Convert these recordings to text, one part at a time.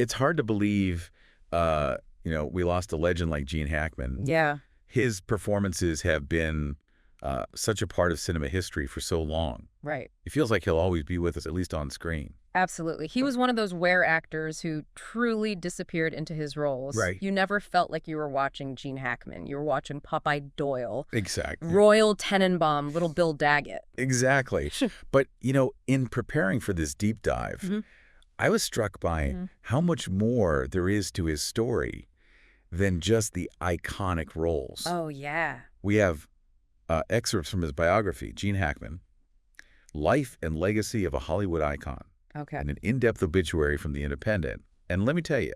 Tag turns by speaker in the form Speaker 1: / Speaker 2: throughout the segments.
Speaker 1: It's hard to believe, we lost a legend like Gene Hackman.
Speaker 2: Yeah.
Speaker 1: His performances have been such a part of cinema history for so long.
Speaker 2: Right.
Speaker 1: It feels like he'll always be with us, at least on screen.
Speaker 2: Absolutely. He was one of those rare actors who truly disappeared into his roles.
Speaker 1: Right.
Speaker 2: You never felt like you were watching Gene Hackman. You were watching Popeye Doyle.
Speaker 1: Exactly.
Speaker 2: Royal Tenenbaum, Little Bill Daggett.
Speaker 1: Exactly. But, in preparing for this deep dive, I was struck by how much more there is to his story than just the iconic roles.
Speaker 2: Oh, yeah.
Speaker 1: We have excerpts from his biography, Gene Hackman, Life and Legacy of a Hollywood Icon,
Speaker 2: Okay.
Speaker 1: and an in-depth obituary from The Independent. And let me tell you,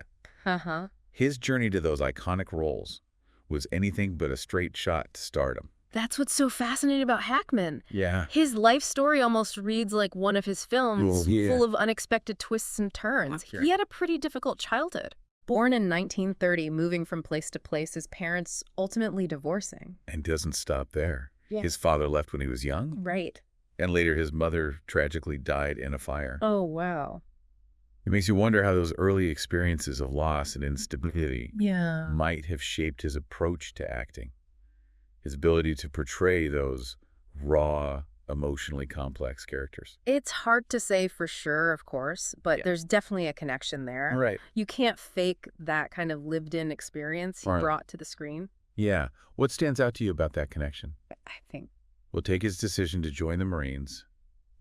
Speaker 1: his journey to those iconic roles was anything but a straight shot to stardom.
Speaker 2: That's what's so fascinating about Hackman.
Speaker 1: Yeah.
Speaker 2: His life story almost reads like one of his films, full of unexpected twists and turns. He had a pretty difficult childhood. Born in 1930, moving from place to place, his parents ultimately divorcing.
Speaker 1: And doesn't stop there.
Speaker 2: Yeah.
Speaker 1: His father left when he was young,
Speaker 2: Right.
Speaker 1: and later his mother tragically died in a fire.
Speaker 2: Oh, wow.
Speaker 1: It makes you wonder how those early experiences of loss and instability might have shaped his approach to acting, his ability to portray those raw, emotionally complex characters.
Speaker 2: It's hard to say for sure, of course, but there's definitely a connection there.
Speaker 1: Right.
Speaker 2: You can't fake that kind of lived-in experience he brought to the screen.
Speaker 1: Yeah. What stands out to you about that connection?
Speaker 2: I think.
Speaker 1: Well, take his decision to join the Marines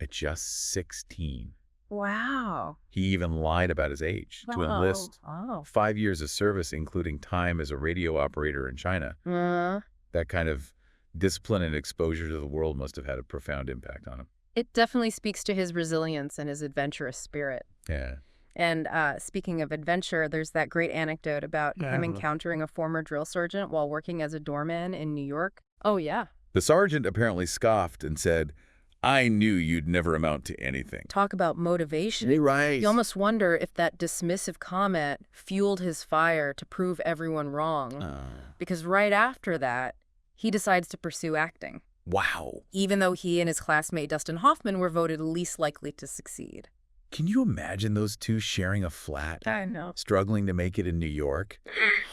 Speaker 1: at just 16.
Speaker 2: Wow.
Speaker 1: He even lied about his age to enlist. 5 years of service, including time as a radio operator in China. That kind of discipline and exposure to the world must have had a profound impact on him.
Speaker 2: It definitely speaks to his resilience and his adventurous spirit.
Speaker 1: Yeah.
Speaker 2: And speaking of adventure, there's that great anecdote about him encountering a former drill sergeant while working as a doorman in New York. Oh, yeah.
Speaker 1: The sergeant apparently scoffed and said, "I knew you'd never amount to anything."
Speaker 2: Talk about motivation.
Speaker 1: Right.
Speaker 2: You almost wonder if that dismissive comment fueled his fire to prove everyone wrong. Because right after that, he decides to pursue acting.
Speaker 1: Wow.
Speaker 2: Even though he and his classmate Dustin Hoffman were voted least likely to succeed.
Speaker 1: Can you imagine those two sharing a flat?
Speaker 2: I know.
Speaker 1: Struggling to make it in New York,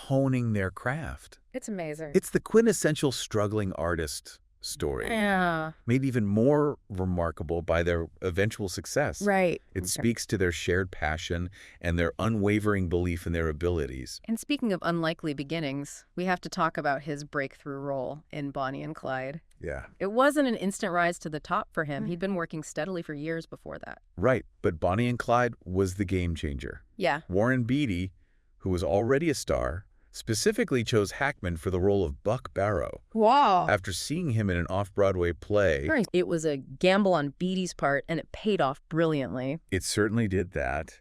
Speaker 1: honing their craft.
Speaker 2: It's amazing.
Speaker 1: It's the quintessential struggling artist story.
Speaker 2: Yeah.
Speaker 1: Made even more remarkable by their eventual success.
Speaker 2: Right.
Speaker 1: It speaks to their shared passion and their unwavering belief in their abilities.
Speaker 2: And speaking of unlikely beginnings, we have to talk about his breakthrough role in Bonnie and Clyde.
Speaker 1: Yeah.
Speaker 2: It wasn't an instant rise to the top for him. He'd been working steadily for years before that.
Speaker 1: Right. But Bonnie and Clyde was the game changer.
Speaker 2: Yeah.
Speaker 1: Warren Beatty, who was already a star, specifically chose Hackman for the role of Buck Barrow.
Speaker 2: Wow.
Speaker 1: After seeing him in an off-Broadway play.
Speaker 2: It was a gamble on Beatty's part, and it paid off brilliantly.
Speaker 1: It certainly did that.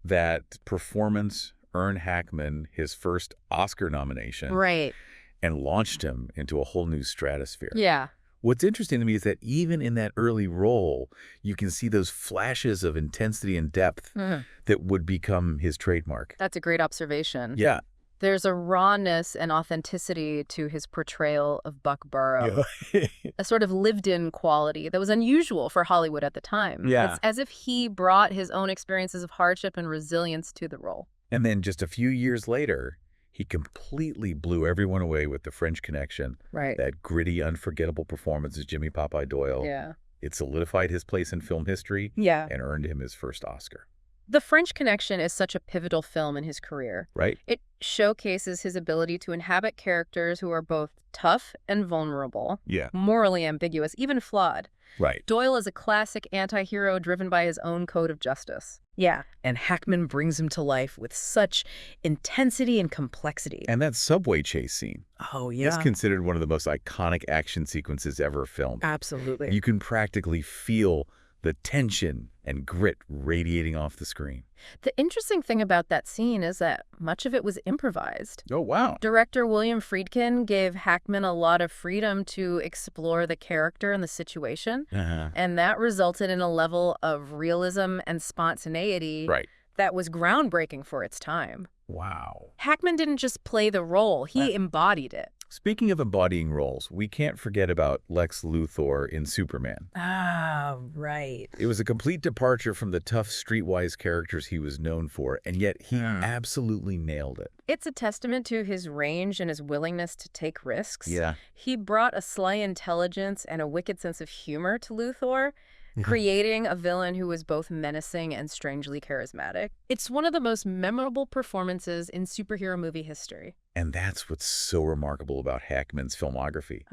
Speaker 1: That performance earned Hackman his first Oscar nomination.
Speaker 2: Right.
Speaker 1: And launched him into a whole new stratosphere.
Speaker 2: Yeah.
Speaker 1: What's interesting to me is that even in that early role, you can see those flashes of intensity and depth that would become his trademark.
Speaker 2: That's a great observation.
Speaker 1: Yeah.
Speaker 2: There's a rawness and authenticity to his portrayal of Buck Barrow, a sort of lived-in quality that was unusual for Hollywood at the time.
Speaker 1: Yeah.
Speaker 2: It's as if he brought his own experiences of hardship and resilience to the role.
Speaker 1: And then just a few years later, he completely blew everyone away with The French Connection.
Speaker 2: Right.
Speaker 1: That gritty, unforgettable performance as Jimmy Popeye Doyle.
Speaker 2: Yeah.
Speaker 1: It solidified his place in film history and earned him his first Oscar.
Speaker 2: The French Connection is such a pivotal film in his career.
Speaker 1: Right.
Speaker 2: It showcases his ability to inhabit characters who are both tough and vulnerable, morally ambiguous, even flawed.
Speaker 1: Right.
Speaker 2: Doyle is a classic anti-hero driven by his own code of justice. Yeah. And Hackman brings him to life with such intensity and complexity.
Speaker 1: And that subway chase scene.
Speaker 2: Oh, yeah.
Speaker 1: It's considered one of the most iconic action sequences ever filmed.
Speaker 2: Absolutely.
Speaker 1: You can practically feel the tension and grit radiating off the screen.
Speaker 2: The interesting thing about that scene is that much of it was improvised.
Speaker 1: Oh, wow.
Speaker 2: Director William Friedkin gave Hackman a lot of freedom to explore the character and the situation. And that resulted in a level of realism and spontaneity that was groundbreaking for its time.
Speaker 1: Wow.
Speaker 2: Hackman didn't just play the role, he embodied it.
Speaker 1: Speaking of embodying roles, we can't forget about Lex Luthor in Superman.
Speaker 2: Ah, right.
Speaker 1: It was a complete departure from the tough, streetwise characters he was known for, and yet he absolutely nailed it.
Speaker 2: It's a testament to his range and his willingness to take risks.
Speaker 1: Yeah.
Speaker 2: He brought a sly intelligence and a wicked sense of humor to Luthor, creating a villain who was both menacing and strangely charismatic. It's one of the most memorable performances in superhero movie history.
Speaker 1: And that's what's so remarkable about Hackman's filmography.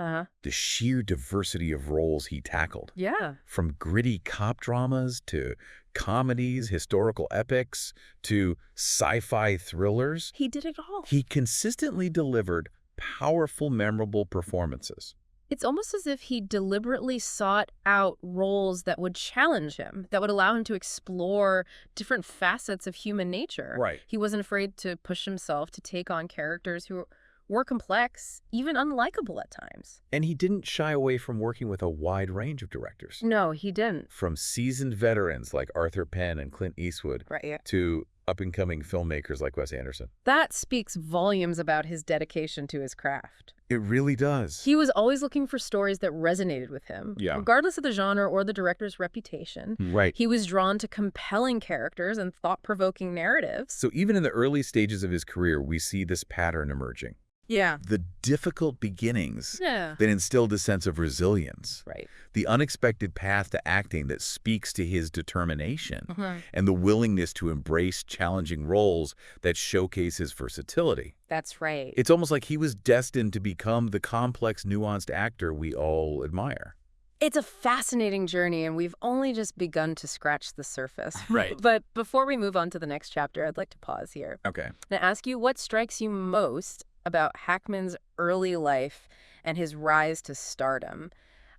Speaker 1: The sheer diversity of roles he tackled.
Speaker 2: Yeah.
Speaker 1: From gritty cop dramas to comedies, historical epics, to sci-fi thrillers.
Speaker 2: He did it all.
Speaker 1: He consistently delivered powerful, memorable performances.
Speaker 2: It's almost as if he deliberately sought out roles that would challenge him, that would allow him to explore different facets of human nature.
Speaker 1: Right.
Speaker 2: He wasn't afraid to push himself to take on characters who were complex, even unlikable at times.
Speaker 1: And he didn't shy away from working with a wide range of directors.
Speaker 2: No, he didn't.
Speaker 1: From seasoned veterans like Arthur Penn and Clint Eastwood to up-and-coming filmmakers like Wes Anderson.
Speaker 2: That speaks volumes about his dedication to his craft.
Speaker 1: It really does.
Speaker 2: He was always looking for stories that resonated with him.
Speaker 1: Yeah.
Speaker 2: Regardless of the genre or the director's reputation.
Speaker 1: Right.
Speaker 2: He was drawn to compelling characters and thought-provoking narratives.
Speaker 1: So even in the early stages of his career, we see this pattern emerging.
Speaker 2: Yeah.
Speaker 1: The difficult beginnings
Speaker 2: that
Speaker 1: instilled a sense of resilience.
Speaker 2: Right.
Speaker 1: The unexpected path to acting that speaks to his determination and the willingness to embrace challenging roles that showcase his versatility.
Speaker 2: That's right.
Speaker 1: It's almost like he was destined to become the complex, nuanced actor we all admire.
Speaker 2: It's a fascinating journey, and we've only just begun to scratch the surface.
Speaker 1: Right.
Speaker 2: But before we move on to the next chapter, I'd like to pause here.
Speaker 1: Okay.
Speaker 2: And ask you what strikes you most about Hackman's early life and his rise to stardom.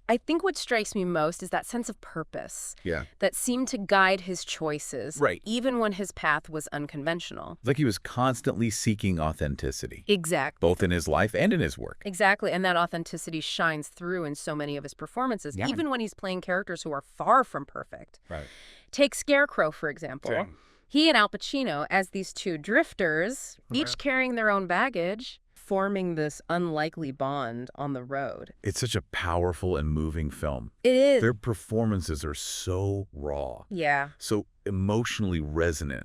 Speaker 2: I think what strikes me most is that sense of purpose that seemed to guide his choices, even when his path was unconventional.
Speaker 1: It's like he was constantly seeking authenticity.
Speaker 2: Exactly.
Speaker 1: Both in his life and in his work.
Speaker 2: Exactly, and that authenticity shines through in so many of his performances, even when he's playing characters who are far from perfect.
Speaker 1: Right.
Speaker 2: Take Scarecrow, for example.
Speaker 1: Sure.
Speaker 2: He and Al Pacino, as these two drifters, each carrying their own baggage, forming this unlikely bond on the road.
Speaker 1: It's such a powerful and moving film.
Speaker 2: It is.
Speaker 1: Their performances are so raw.
Speaker 2: Yeah.
Speaker 1: So emotionally resonant.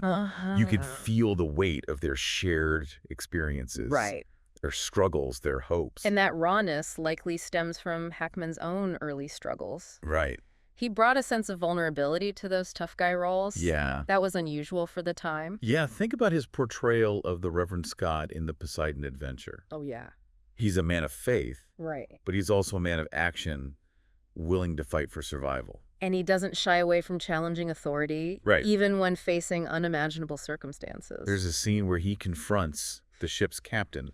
Speaker 1: You could feel the weight of their shared experiences.
Speaker 2: Right.
Speaker 1: Their struggles, their hopes.
Speaker 2: And that rawness likely stems from Hackman's own early struggles.
Speaker 1: Right.
Speaker 2: He brought a sense of vulnerability to those tough guy roles.
Speaker 1: Yeah.
Speaker 2: That was unusual for the time.
Speaker 1: Yeah, think about his portrayal of the Reverend Scott in the Poseidon Adventure.
Speaker 2: Oh, yeah.
Speaker 1: He's a man of faith.
Speaker 2: Right.
Speaker 1: But he's also a man of action, willing to fight for survival.
Speaker 2: And he doesn't shy away from challenging authority, even when facing unimaginable circumstances.
Speaker 1: There's a scene where he confronts the ship's captain,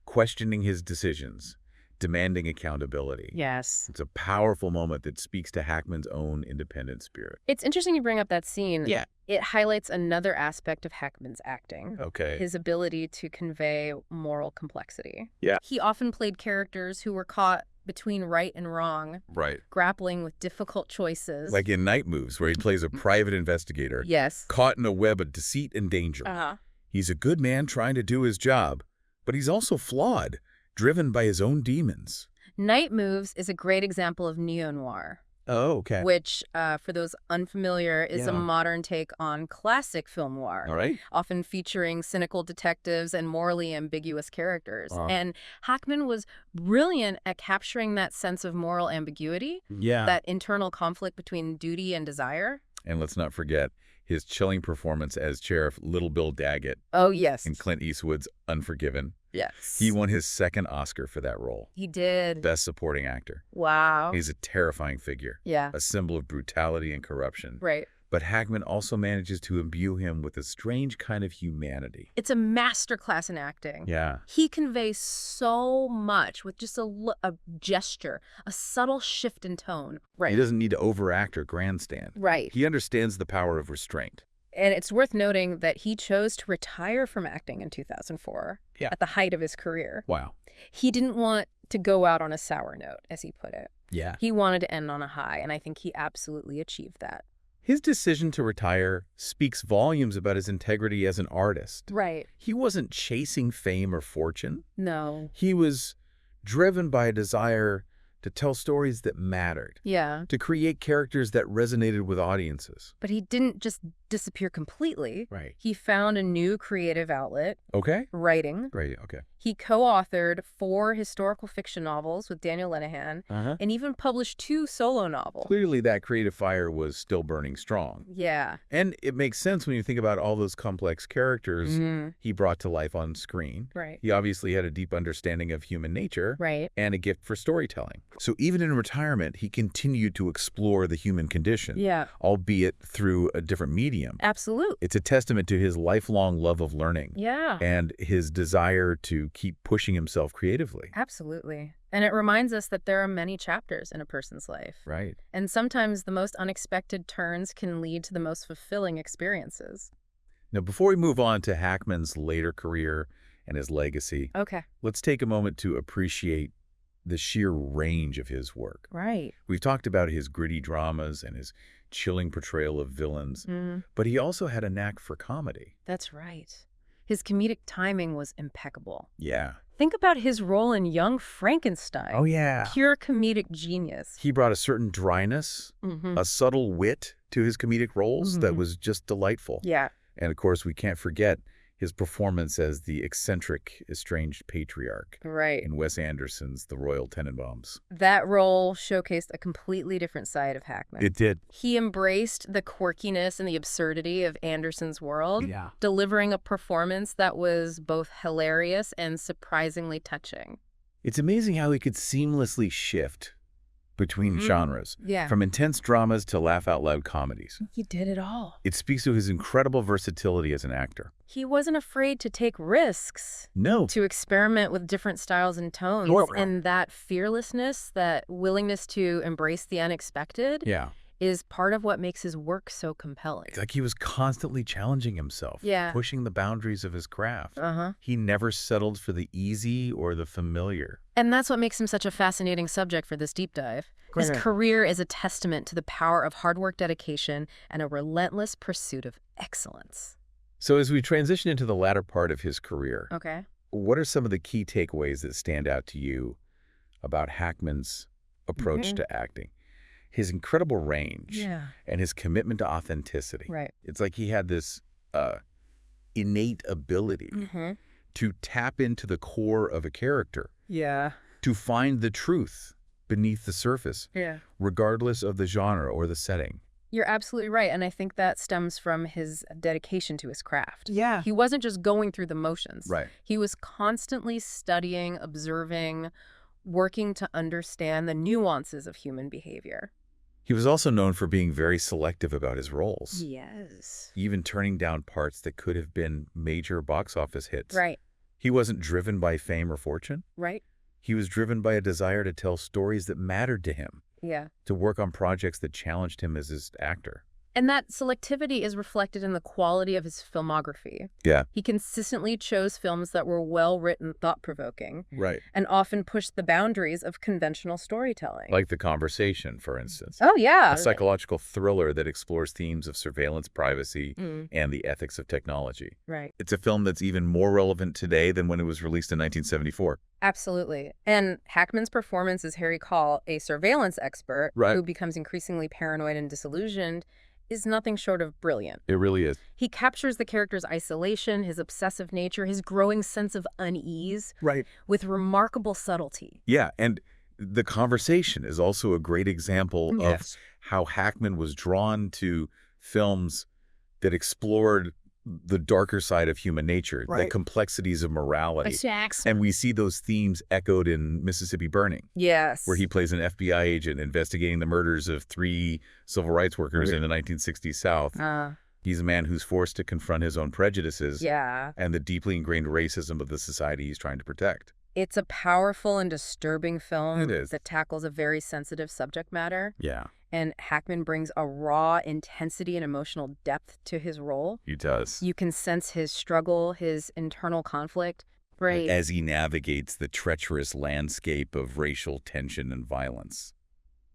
Speaker 1: questioning his decisions, demanding accountability.
Speaker 2: Yes.
Speaker 1: It's a powerful moment that speaks to Hackman's own independent spirit.
Speaker 2: It's interesting you bring up that scene.
Speaker 1: Yeah.
Speaker 2: It highlights another aspect of Hackman's acting.
Speaker 1: Okay.
Speaker 2: His ability to convey moral complexity.
Speaker 1: Yeah.
Speaker 2: He often played characters who were caught between right and wrong.
Speaker 1: Right.
Speaker 2: Grappling with difficult choices.
Speaker 1: Like in Night Moves, where he plays a private investigator.
Speaker 2: Yes.
Speaker 1: Caught in a web of deceit and danger. He's a good man trying to do his job, but he's also flawed, driven by his own demons.
Speaker 2: Night Moves is a great example of neo-noir.
Speaker 1: Oh, okay.
Speaker 2: Which, for those unfamiliar, is a modern take on classic film noir.
Speaker 1: All right.
Speaker 2: Often featuring cynical detectives and morally ambiguous characters. And Hackman was brilliant at capturing that sense of moral ambiguity.
Speaker 1: Yeah.
Speaker 2: That internal conflict between duty and desire.
Speaker 1: And let's not forget his chilling performance as Sheriff Little Bill Daggett.
Speaker 2: Oh, yes.
Speaker 1: In Clint Eastwood's Unforgiven.
Speaker 2: Yes.
Speaker 1: He won his second Oscar for that role.
Speaker 2: He did.
Speaker 1: Best Supporting Actor.
Speaker 2: Wow.
Speaker 1: He's a terrifying figure.
Speaker 2: Yeah.
Speaker 1: A symbol of brutality and corruption.
Speaker 2: Right.
Speaker 1: But Hackman also manages to imbue him with a strange kind of humanity.
Speaker 2: It's a masterclass in acting.
Speaker 1: Yeah.
Speaker 2: He conveys so much with just a gesture, a subtle shift in tone. Right.
Speaker 1: He doesn't need to overact or grandstand.
Speaker 2: Right.
Speaker 1: He understands the power of restraint.
Speaker 2: And it's worth noting that he chose to retire from acting in 2004 at the height of his career.
Speaker 1: Wow.
Speaker 2: He didn't want to go out on a sour note, as he put it.
Speaker 1: Yeah.
Speaker 2: He wanted to end on a high, and I think he absolutely achieved that.
Speaker 1: His decision to retire speaks volumes about his integrity as an artist.
Speaker 2: Right.
Speaker 1: He wasn't chasing fame or fortune.
Speaker 2: No.
Speaker 1: He was driven by a desire to tell stories that mattered.
Speaker 2: Yeah.
Speaker 1: To create characters that resonated with audiences.
Speaker 2: But he didn't just disappear completely.
Speaker 1: Right.
Speaker 2: He found a new creative outlet.
Speaker 1: Okay.
Speaker 2: Writing.
Speaker 1: Right, okay.
Speaker 2: He co-authored 4 historical fiction novels with Daniel Lenihan and even published 2 solo novels.
Speaker 1: Clearly that creative fire was still burning strong.
Speaker 2: Yeah.
Speaker 1: And it makes sense when you think about all those complex characters he brought to life on screen.
Speaker 2: Right.
Speaker 1: He obviously had a deep understanding of human nature.
Speaker 2: Right.
Speaker 1: And a gift for storytelling. So even in retirement, he continued to explore the human condition.
Speaker 2: Yeah.
Speaker 1: Albeit through a different medium.
Speaker 2: Absolutely.
Speaker 1: It's a testament to his lifelong love of learning.
Speaker 2: Yeah.
Speaker 1: And his desire to keep pushing himself creatively.
Speaker 2: Absolutely. And it reminds us that there are many chapters in a person's life.
Speaker 1: Right.
Speaker 2: And sometimes the most unexpected turns can lead to the most fulfilling experiences.
Speaker 1: Now, before we move on to Hackman's later career and his legacy, let's take a moment to appreciate the sheer range of his work.
Speaker 2: Right.
Speaker 1: We've talked about his gritty dramas and his chilling portrayal of villains, but he also had a knack for comedy.
Speaker 2: That's right. His comedic timing was impeccable.
Speaker 1: Yeah.
Speaker 2: Think about his role in Young Frankenstein.
Speaker 1: Oh, yeah.
Speaker 2: Pure comedic genius.
Speaker 1: He brought a certain dryness, a subtle wit to his comedic roles that was just delightful.
Speaker 2: Yeah.
Speaker 1: And, of course, we can't forget his performance as the eccentric, estranged patriarch in Wes Anderson's The Royal Tenenbaums.
Speaker 2: That role showcased a completely different side of Hackman.
Speaker 1: It did.
Speaker 2: He embraced the quirkiness and the absurdity of Anderson's world, delivering a performance that was both hilarious and surprisingly touching.
Speaker 1: It's amazing how he could seamlessly shift between genres, from intense dramas to laugh-out-loud comedies.
Speaker 2: He did it all.
Speaker 1: It speaks to his incredible versatility as an actor.
Speaker 2: He wasn't afraid to take risks.
Speaker 1: No.
Speaker 2: To experiment with different styles and tones. And that fearlessness, that willingness to embrace the unexpected is part of what makes his work so compelling.
Speaker 1: It's like he was constantly challenging himself, pushing the boundaries of his craft. He never settled for the easy or the familiar.
Speaker 2: And that's what makes him such a fascinating subject for this deep dive. His career is a testament to the power of hard work, dedication, and a relentless pursuit of excellence.
Speaker 1: So as we transition into the latter part of his career, what are some of the key takeaways that stand out to you about Hackman's approach to acting? His incredible range and his commitment to authenticity.
Speaker 2: Right.
Speaker 1: It's like he had this innate ability to tap into the core of a character.
Speaker 2: Yeah.
Speaker 1: To find the truth beneath the surface, regardless of the genre or the setting.
Speaker 2: You're absolutely right, and I think that stems from his dedication to his craft.
Speaker 1: Yeah.
Speaker 2: He wasn't just going through the motions.
Speaker 1: Right.
Speaker 2: He was constantly studying, observing, working to understand the nuances of human behavior.
Speaker 1: He was also known for being very selective about his roles.
Speaker 2: Yes.
Speaker 1: Even turning down parts that could have been major box office hits.
Speaker 2: Right.
Speaker 1: He wasn't driven by fame or fortune.
Speaker 2: Right.
Speaker 1: He was driven by a desire to tell stories that mattered to him.
Speaker 2: Yeah.
Speaker 1: To work on projects that challenged him as his actor.
Speaker 2: And that selectivity is reflected in the quality of his filmography.
Speaker 1: Yeah.
Speaker 2: He consistently chose films that were well-written, thought-provoking.
Speaker 1: Right.
Speaker 2: And often pushed the boundaries of conventional storytelling.
Speaker 1: Like The Conversation, for instance.
Speaker 2: Oh, yeah.
Speaker 1: A psychological thriller that explores themes of surveillance, privacy, and the ethics of technology.
Speaker 2: Right.
Speaker 1: It's a film that's even more relevant today than when it was released in 1974.
Speaker 2: Absolutely. And Hackman's performance as Harry Call, a surveillance expert who becomes increasingly paranoid and disillusioned, is nothing short of brilliant.
Speaker 1: It really is.
Speaker 2: He captures the character's isolation, his obsessive nature, his growing sense of unease with remarkable subtlety.
Speaker 1: Yeah, and The Conversation is also a great example of how Hackman was drawn to films that explored the darker side of human nature, the complexities of morality. And we see those themes echoed in Mississippi Burning.
Speaker 2: Yes.
Speaker 1: Where he plays an FBI agent investigating the murders of 3 civil rights workers in the 1960s South. He's a man who's forced to confront his own prejudices and the deeply ingrained racism of the society he's trying to protect.
Speaker 2: It's a powerful and disturbing film
Speaker 1: that
Speaker 2: tackles a very sensitive subject matter.
Speaker 1: Yeah.
Speaker 2: And Hackman brings a raw intensity and emotional depth to his role.
Speaker 1: He does.
Speaker 2: You can sense his struggle, his internal conflict. Right.
Speaker 1: As he navigates the treacherous landscape of racial tension and violence.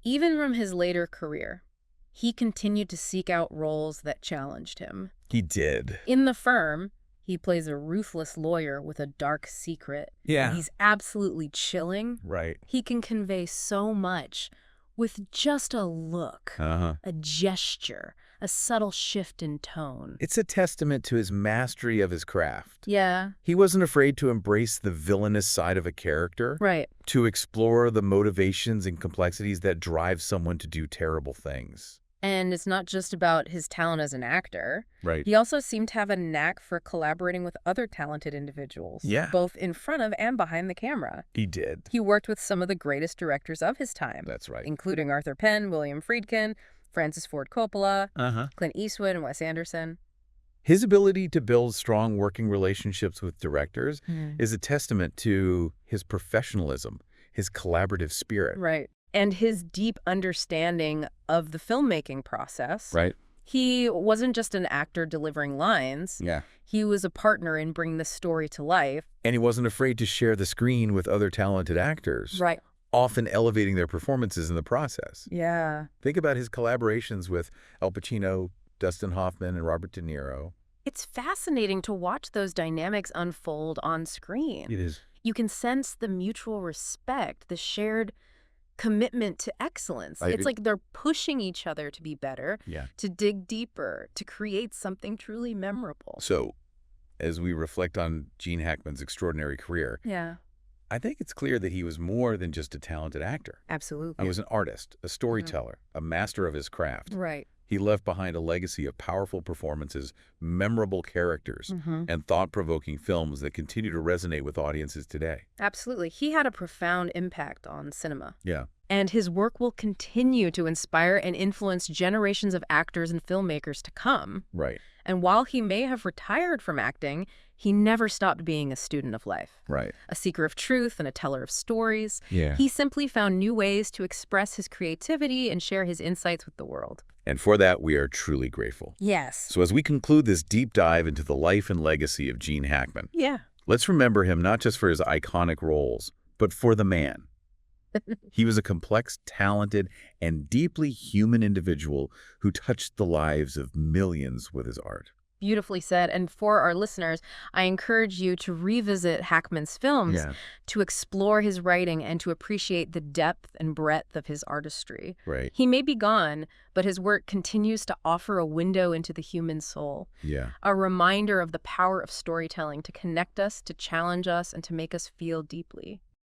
Speaker 2: Even from his later career, he continued to seek out roles that challenged him.
Speaker 1: He did.
Speaker 2: In The Firm, He plays a ruthless lawyer with a dark secret.
Speaker 1: Yeah.
Speaker 2: And he's absolutely chilling.
Speaker 1: Right.
Speaker 2: He can convey so much with just a look, a gesture, a subtle shift in tone.
Speaker 1: It's a testament to his mastery of his craft.
Speaker 2: Yeah.
Speaker 1: He wasn't afraid to embrace the villainous side of a character.
Speaker 2: Right.
Speaker 1: To explore the motivations and complexities that drive someone to do terrible things.
Speaker 2: And it's not just about his talent as an actor.
Speaker 1: Right.
Speaker 2: He also seemed to have a knack for collaborating with other talented individuals.
Speaker 1: Yeah.
Speaker 2: Both in front of and behind the camera.
Speaker 1: He did.
Speaker 2: He worked with some of the greatest directors of his time.
Speaker 1: That's right.
Speaker 2: Including Arthur Penn, William Friedkin, Francis Ford Coppola, Clint Eastwood, and Wes Anderson.
Speaker 1: His ability to build strong working relationships with directors is a testament to his professionalism, his collaborative spirit.
Speaker 2: Right. And his deep understanding of the filmmaking process.
Speaker 1: Right.
Speaker 2: He wasn't just an actor delivering lines.
Speaker 1: Yeah.
Speaker 2: He was a partner in bringing the story to life.
Speaker 1: And he wasn't afraid to share the screen with other talented actors.
Speaker 2: Right.
Speaker 1: Often elevating their performances in the process.
Speaker 2: Yeah.
Speaker 1: Think about his collaborations with Al Pacino, Dustin Hoffman, and Robert De Niro.
Speaker 2: It's fascinating to watch those dynamics unfold on screen.
Speaker 1: It is.
Speaker 2: You can sense the mutual respect, the shared commitment to excellence. It's like they're pushing each other to be better, to dig deeper, to create something truly memorable.
Speaker 1: So, as we reflect on Gene Hackman's extraordinary career, I think it's clear that he was more than just a talented actor.
Speaker 2: Absolutely.
Speaker 1: He was an artist, a storyteller, a master of his craft.
Speaker 2: Right.
Speaker 1: He left behind a legacy of powerful performances, memorable characters, and thought-provoking films that continue to resonate with audiences today.
Speaker 2: Absolutely. He had a profound impact on cinema.
Speaker 1: Yeah.
Speaker 2: And his work will continue to inspire and influence generations of actors and filmmakers to come.
Speaker 1: Right.
Speaker 2: And while he may have retired from acting, he never stopped being a student of life.
Speaker 1: Right.
Speaker 2: A seeker of truth and a teller of stories.
Speaker 1: Yeah.
Speaker 2: He simply found new ways to express his creativity and share his insights with the world.
Speaker 1: And for that, we are truly grateful.
Speaker 2: Yes.
Speaker 1: So as we conclude this deep dive into the life and legacy of Gene Hackman, let's remember him not just for his iconic roles, but for the man. He was a complex, talented, and deeply human individual who touched the lives of millions with his art.
Speaker 2: Beautifully said. And for our listeners, I encourage you to revisit Hackman's films, to explore his writing, and to appreciate the depth and breadth of his artistry.
Speaker 1: Right.
Speaker 2: He may be gone, but his work continues to offer a window into the human soul.
Speaker 1: Yeah.
Speaker 2: A reminder of the power of storytelling to connect us, to challenge us, and to make us feel deeply.